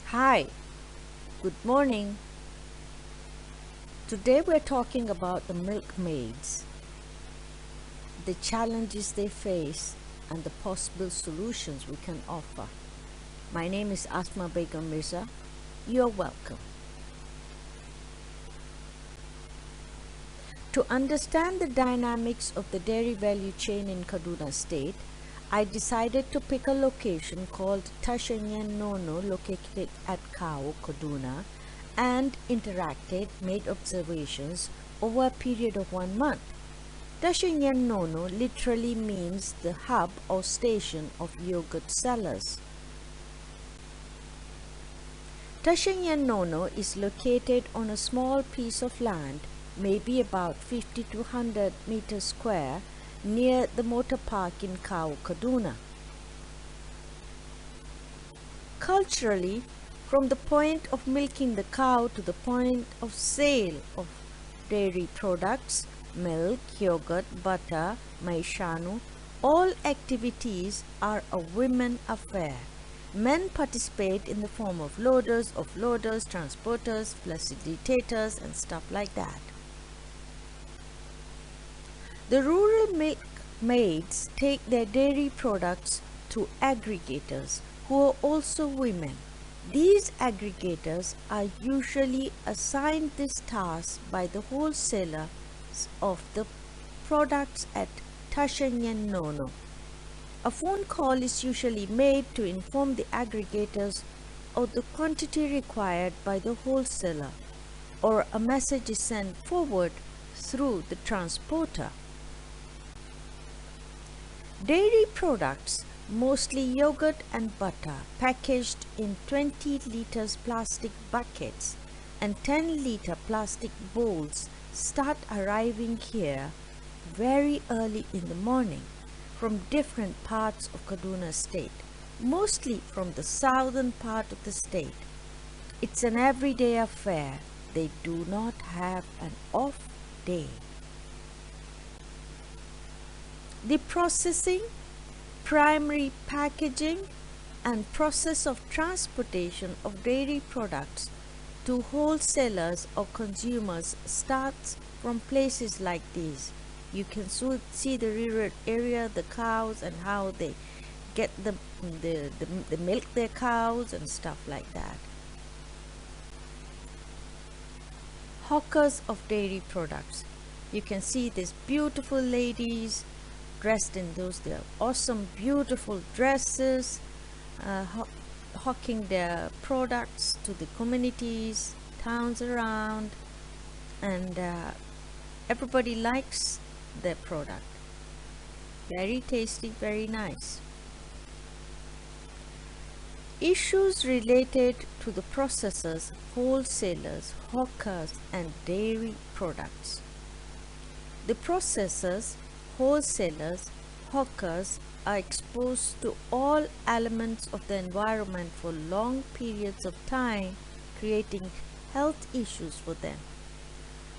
Hi, good morning. Today we're talking about the milkmaids, the challenges they face, and the possible solutions we can offer. My name is Asma Begum Mirza. You're welcome. To understand the dynamics of the dairy value chain in Kaduna State, I decided to pick a location called Tashanyan Nono located at Kao, Kaduna, and made observations over a period of 1 month. Tashanyan Nono literally means the hub or station of yogurt sellers. Tashanyan Nono is located on a small piece of land, maybe about 50 to 100 meters square, near the motor park in Kao, Kaduna. Culturally, from the point of milking the cow to the point of sale of dairy products, milk, yogurt, butter, maishanu, all activities are a women affair. Men participate in the form of loaders, offloaders, transporters, facilitators, and stuff like that. The rural milkmaids take their dairy products to aggregators who are also women. These aggregators are usually assigned this task by the wholesaler of the products at Tashanyan Nono. A phone call is usually made to inform the aggregators of the quantity required by the wholesaler, or a message is sent forward through the transporter. Dairy products, mostly yogurt and butter, packaged in 20 liters plastic buckets and 10-liter plastic bowls, start arriving here very early in the morning from different parts of Kaduna State, mostly from the southern part of the state. It's an everyday affair. They do not have an off day. The processing, primary packaging, and process of transportation of dairy products to wholesalers or consumers starts from places like these. You can see the rural area, the cows, and how they get the milk their cows and stuff like that. Hawkers of dairy products. You can see these beautiful ladies dressed in their awesome, beautiful dresses, hawking their products to the communities, towns around, and everybody likes their product. Very tasty, very nice. Issues related to the processors, wholesalers, hawkers, and dairy products. The processors, wholesalers, hawkers are exposed to all elements of the environment for long periods of time, creating health issues for them.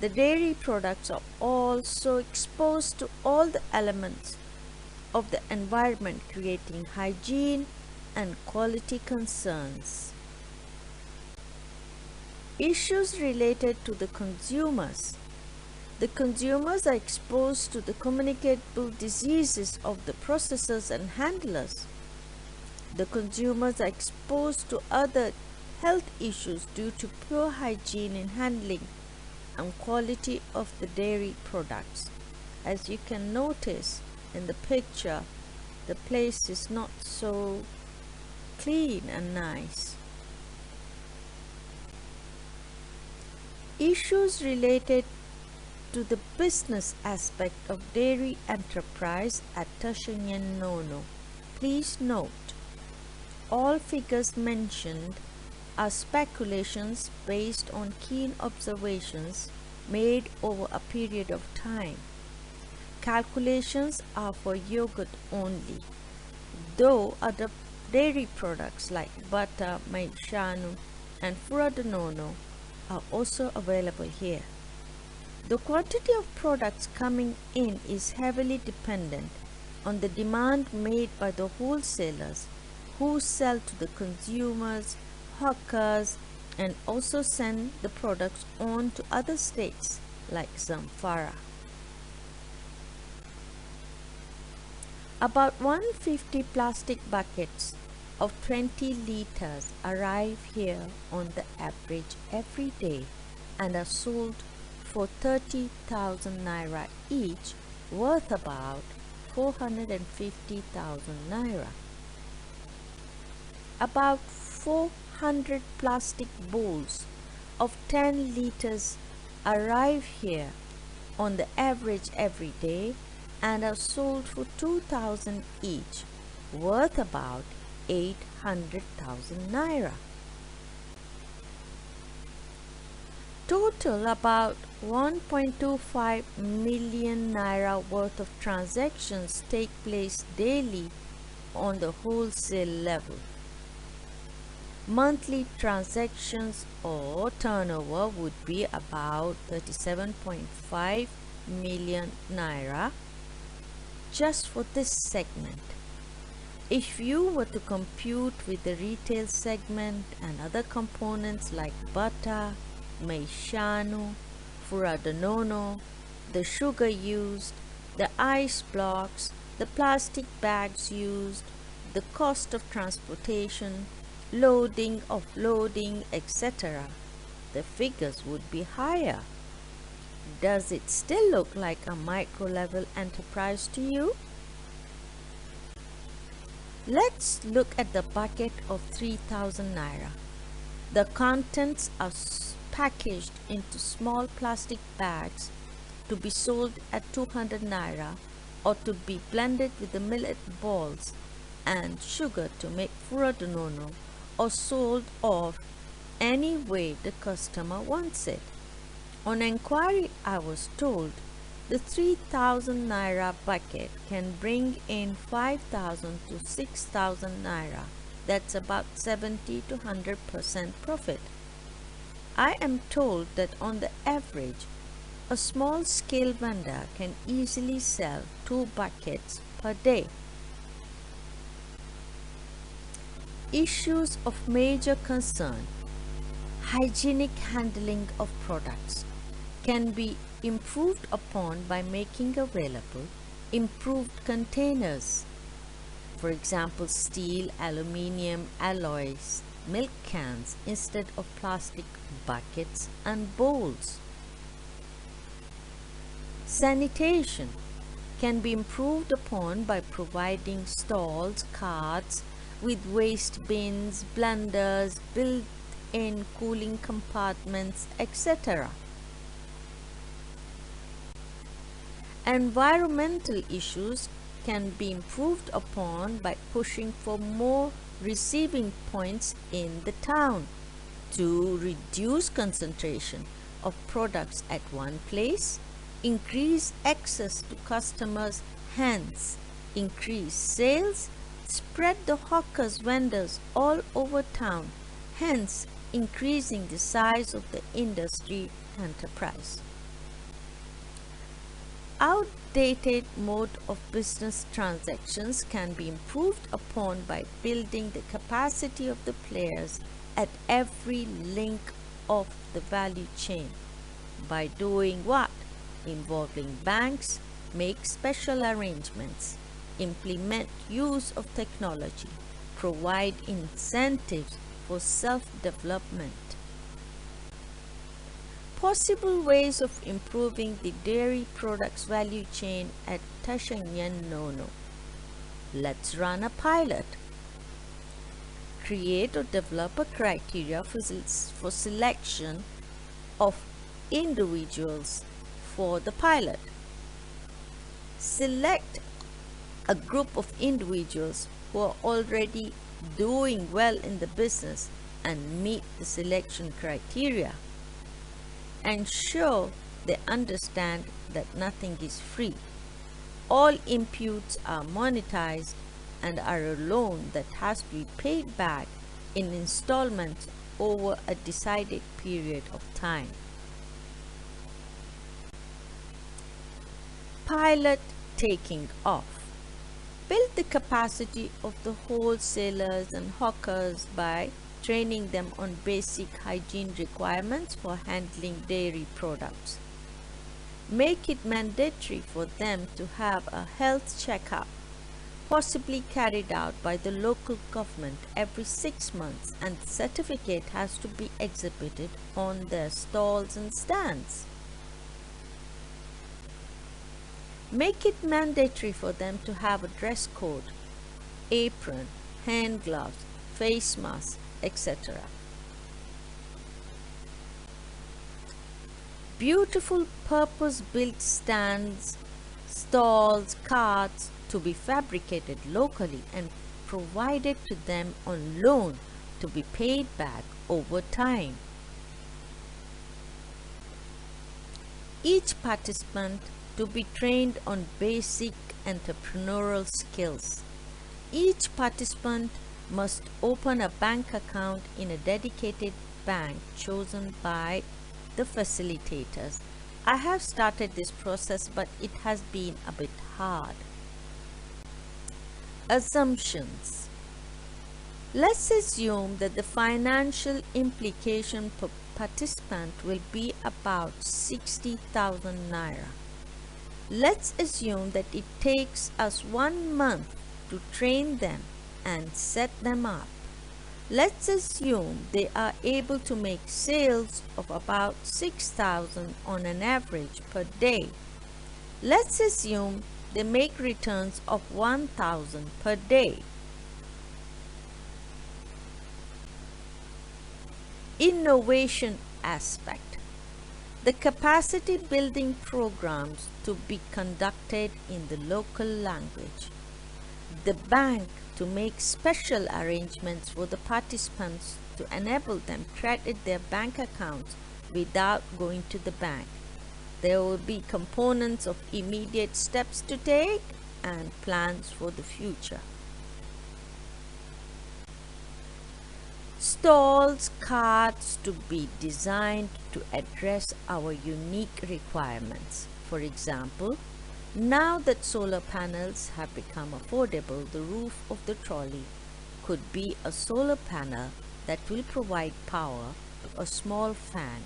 The dairy products are also exposed to all the elements of the environment, creating hygiene and quality concerns. Issues related to the consumers. The consumers are exposed to the communicable diseases of the processors and handlers. The consumers are exposed to other health issues due to poor hygiene in handling and quality of the dairy products. As you can notice in the picture, the place is not so clean and nice. Issues related to the business aspect of dairy enterprise at Tashanyan Nono. Please note, all figures mentioned are speculations based on keen observations made over a period of time. Calculations are for yogurt only, though other dairy products like butter, maishanu, and furadanono are also available here. The quantity of products coming in is heavily dependent on the demand made by the wholesalers who sell to the consumers, hawkers, and also send the products on to other states like Zamfara. About 150 plastic buckets of 20 liters arrive here on the average every day and are sold for 30,000 naira each, worth about 450,000 naira. About 400 plastic bowls of 10 liters arrive here on the average every day and are sold for 2,000 each, worth about 800,000 naira. Total about 1.25 million naira worth of transactions take place daily on the wholesale level. Monthly transactions or turnover would be about 37.5 million naira just for this segment. If you were to compute with the retail segment and other components like butter, maishanu, furadanono, the sugar used, the ice blocks, the plastic bags used, the cost of transportation, loading, offloading, etc., the figures would be higher. Does it still look like a micro-level enterprise to you? Let's look at the bucket of 3,000 naira. The contents are packaged into small plastic bags to be sold at 200 naira or to be blended with the millet balls and sugar to make furadanono or sold off any way the customer wants it. On inquiry, I was told the 3,000 naira bucket can bring in 5,000 to 6,000 naira. That's about 70 to 100% profit. I am told that on the average, a small scale vendor can easily sell 2 buckets per day. Issues of major concern. Hygienic handling of products can be improved upon by making available improved containers. For example, steel, aluminium, alloys, milk cans instead of plastic buckets and bowls. Sanitation can be improved upon by providing stalls, carts with waste bins, blenders, built-in cooling compartments, etc. Environmental issues can be improved upon by pushing for more receiving points in the town to reduce concentration of products at one place, increase access to customers, hence increase sales, spread the hawkers vendors all over town, hence increasing the size of the industry enterprise. Outdated mode of business transactions can be improved upon by building the capacity of the players at every link of the value chain. By doing what? Involving banks, make special arrangements, implement use of technology, provide incentives for self-development. Possible ways of improving the dairy products value chain at Tashanyan Nono. Let's run a pilot. Create or develop a criteria for selection of individuals for the pilot. Select a group of individuals who are already doing well in the business and meet the selection criteria. Ensure they understand that nothing is free. All inputs are monetized and are a loan that has to be paid back in installments over a decided period of time. Pilot taking off. Build the capacity of the wholesalers and hawkers by training them on basic hygiene requirements for handling dairy products. Make it mandatory for them to have a health checkup, possibly carried out by the local government every 6 months, and the certificate has to be exhibited on their stalls and stands. Make it mandatory for them to have a dress code, apron, hand gloves, face mask, etc. Beautiful purpose-built stands, stalls, carts to be fabricated locally and provided to them on loan to be paid back over time. Each participant to be trained on basic entrepreneurial skills. Each participant must open a bank account in a dedicated bank chosen by the facilitators. I have started this process, but it has been a bit hard. Assumptions. Let's assume that the financial implication per participant will be about 60,000 naira. Let's assume that it takes us 1 month to train them and set them up. Let's assume they are able to make sales of about 6,000 on an average per day. Let's assume they make returns of 1,000 per day. Innovation aspect. The capacity building programs to be conducted in the local language. The bank to make special arrangements for the participants to enable them credit their bank accounts without going to the bank. There will be components of immediate steps to take and plans for the future. Stalls, carts to be designed to address our unique requirements. For example, now that solar panels have become affordable, the roof of the trolley could be a solar panel that will provide power to a small fan,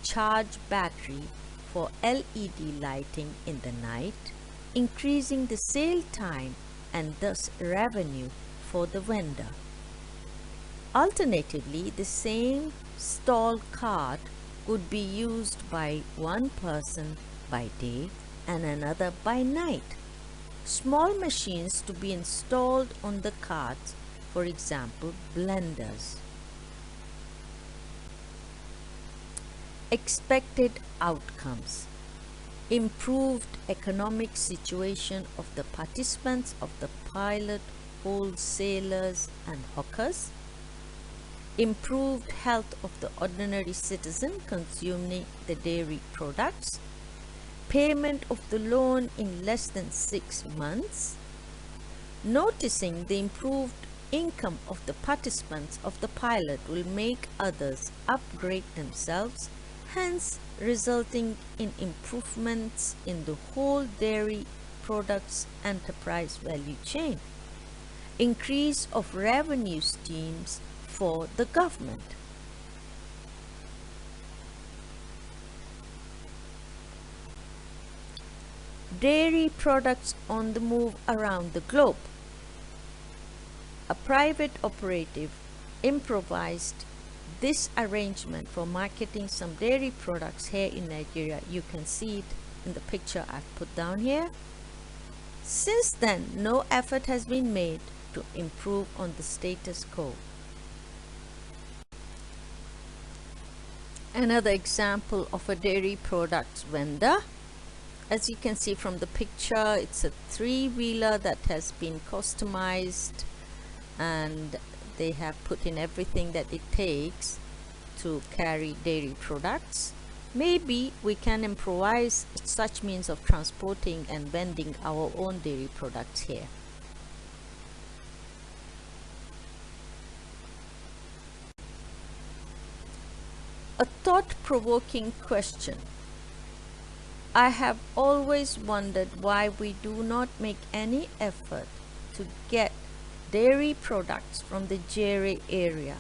charge battery for LED lighting in the night, increasing the sale time and thus revenue for the vendor. Alternatively, the same stall cart could be used by one person by day and another by night. Small machines to be installed on the carts, for example, blenders. Expected outcomes. Improved economic situation of the participants of the pilot, wholesalers and hawkers. Improved health of the ordinary citizen consuming the dairy products. Payment of the loan in less than 6 months. Noticing the improved income of the participants of the pilot will make others upgrade themselves, hence resulting in improvements in the whole dairy products enterprise value chain. Increase of revenue streams for the government. Dairy products on the move around the globe. A private operative improvised this arrangement for marketing some dairy products here in Nigeria. You can see it in the picture I've put down here. Since then, no effort has been made to improve on the status quo. Another example of a dairy products vendor. As you can see from the picture, it's a 3-wheeler that has been customized, and they have put in everything that it takes to carry dairy products. Maybe we can improvise such means of transporting and vending our own dairy products here. A thought-provoking question. I have always wondered why we do not make any effort to get dairy products from the Jere area.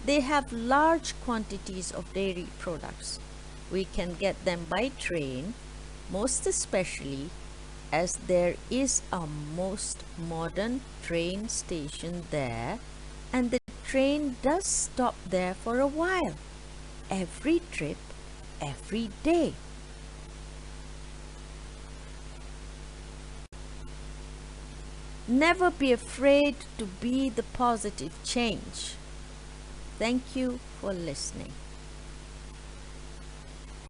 They have large quantities of dairy products. We can get them by train, most especially as there is a most modern train station there, and the train does stop there for a while, every trip, every day. Never be afraid to be the positive change. Thank you for listening.